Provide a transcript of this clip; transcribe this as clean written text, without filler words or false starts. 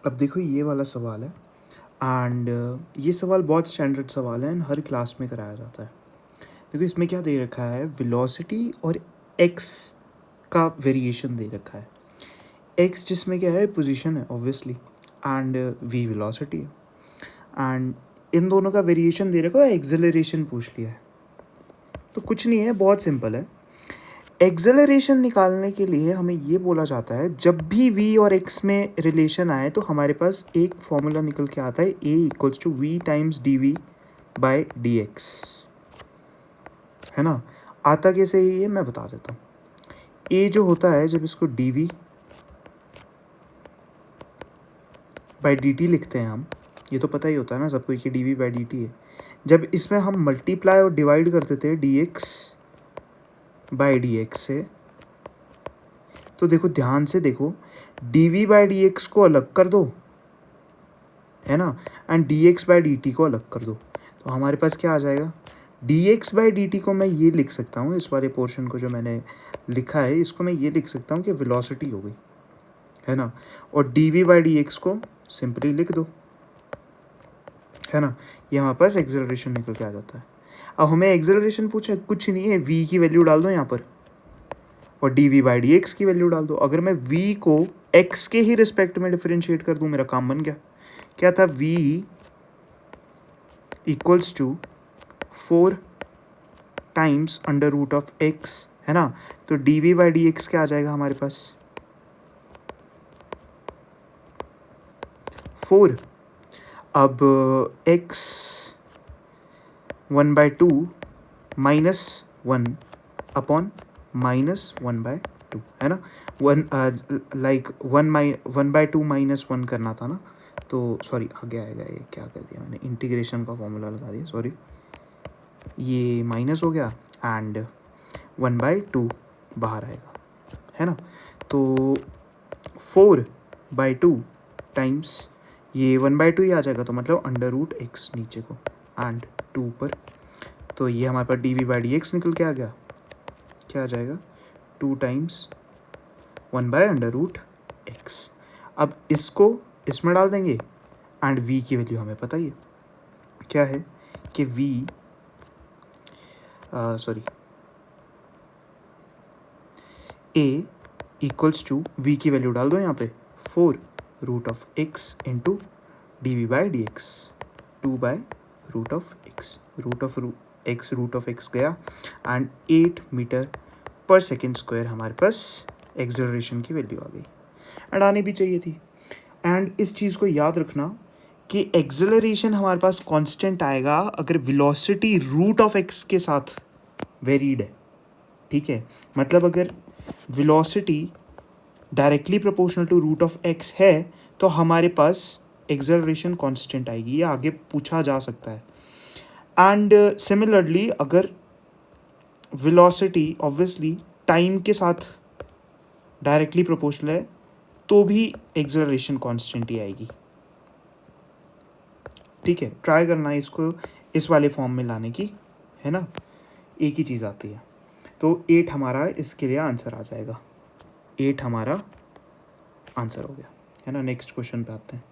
अब देखो ये वाला सवाल है एंड ये सवाल बहुत स्टैंडर्ड सवाल है एंड हर क्लास में कराया जाता है। देखो इसमें क्या दे रखा है, वेलोसिटी और एक्स का वेरिएशन दे रखा है। एक्स जिसमें क्या है, पोजीशन है ऑब्वियसली, एंड वी वेलोसिटी है, एंड इन दोनों का वेरिएशन दे रखा है, एक्सेलरेशन पूछ लिया है। तो कुछ नहीं है, बहुत सिंपल है। एक्सेलरेशन निकालने के लिए हमें ये बोला जाता है, जब भी v और x में रिलेशन आए तो हमारे पास एक फॉर्मूला निकल के आता है, a equals to v times dv by dx, है ना। आता कैसे है ये मैं बता देता हूँ। a जो होता है, जब इसको dv बाय dt लिखते हैं हम, ये तो पता ही होता है ना सबको कि dv बाय dt है। जब इसमें हम मल्टीप्लाई और डिवाइड कर देते हैं dx बाय dx से, तो देखो ध्यान से देखो, dv बाय dx को अलग कर दो, है ना, एंड dx बाय dt को अलग कर दो, तो हमारे पास क्या आ जाएगा। dx बाय dt को मैं ये लिख सकता हूँ, इस वाले पोर्शन को जो मैंने लिखा है इसको मैं ये लिख सकता हूँ कि वेलोसिटी हो गई, है ना, और dv बाय dx को सिंपली लिख दो, है ना। ये हमारे पास एक्सेलरेशन निकल के आ जाता है। अब हमें एक्सेलरेशन पूछा है, कुछ नहीं है, v की वैल्यू डाल दो यहाँ पर और dv बाई dx की वैल्यू डाल दो। अगर मैं v को x के ही रिस्पेक्ट में डिफरेंशिएट कर दूं, मेरा काम बन गया। क्या था, v equals to 4 times under root of x, है ना। तो dv बाई dx क्या आ जाएगा हमारे पास, 4। अब x 1/2 माइनस 1 अपॉन माइनस 1/2, है ना। 1/2 माइनस 1 करना था ना, तो सॉरी आगे आएगा, ये क्या कर दिया मैंने, इंटीग्रेशन का फॉर्मूला लगा दिया, सॉरी, ये माइनस हो गया एंड 1/2 बाहर आएगा, है ना। तो 4/2 टाइम्स ये 1/2 ही आ जाएगा, तो मतलब अंडर रूट एक्स नीचे को एंड 2 पर, तो ये हमारे पास dv बाई dx निकल के आ गया। क्या आ जाएगा, 2 टाइम्स 1/√x। अब इसको इसमें डाल देंगे एंड v की वैल्यू हमें पता ही है क्या है, कि v a equals to v की वैल्यू डाल दो यहाँ पे 4√x into d by d x, 2/√x, root of x गया and 8 metre per second square हमारे पास एक्सेलरेशन की वैल्यू आ गई, एंड आनी भी चाहिए थी। एंड इस चीज़ को याद रखना कि एक्सेलरेशन हमारे पास कांस्टेंट आएगा अगर वेलोसिटी रूट ऑफ x के साथ वेरीड है, ठीक है। मतलब अगर velocity directly proportional to root of x है तो हमारे पास एक्सेलरेशन कांस्टेंट आएगी, ये आगे पूछा जा सकता है। एंड सिमिलरली अगर वेलोसिटी ऑब्वियसली टाइम के साथ डायरेक्टली प्रोपोर्शनल है तो भी एक्सेलरेशन कांस्टेंट ही आएगी, ठीक है। ट्राई करना है इसको इस वाले फॉर्म में लाने की, है ना, एक ही चीज़ आती है। तो 8 हमारा इसके लिए आंसर आ जाएगा, 8 हमारा आंसर हो गया, है ना। नेक्स्ट क्वेश्चन पे आते हैं।